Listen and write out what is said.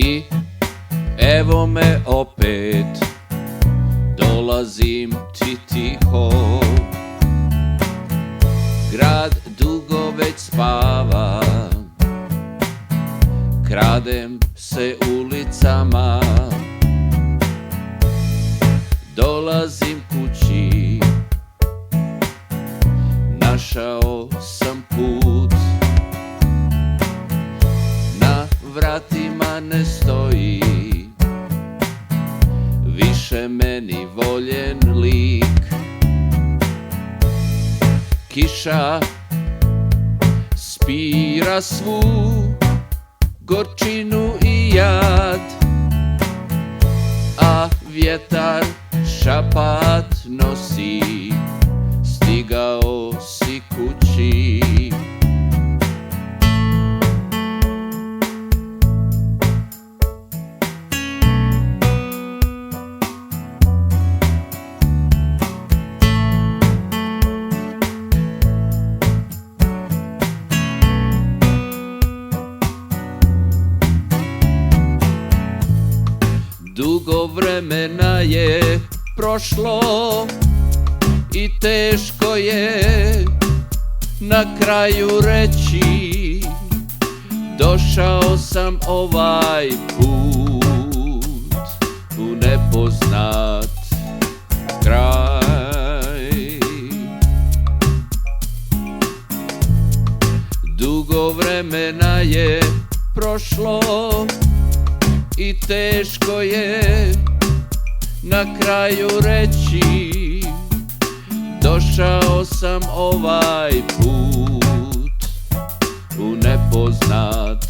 I evo me opet, dolazim ti tiho. Grad dugo već spava, kradem se ulicama. Dolazim kući, našao sam put. Na vratima ne stoji više meni voljen lik. Kiša spira svu gorčinu i jad, a vjetar šapat nosi, stigao si kući. Dugo vremena je prošlo i teško je na kraju reći, došao sam ovaj put u nepoznat kraj. Dugo vremena je prošlo i teško je na kraju reći, došao sam ovaj put u nepoznat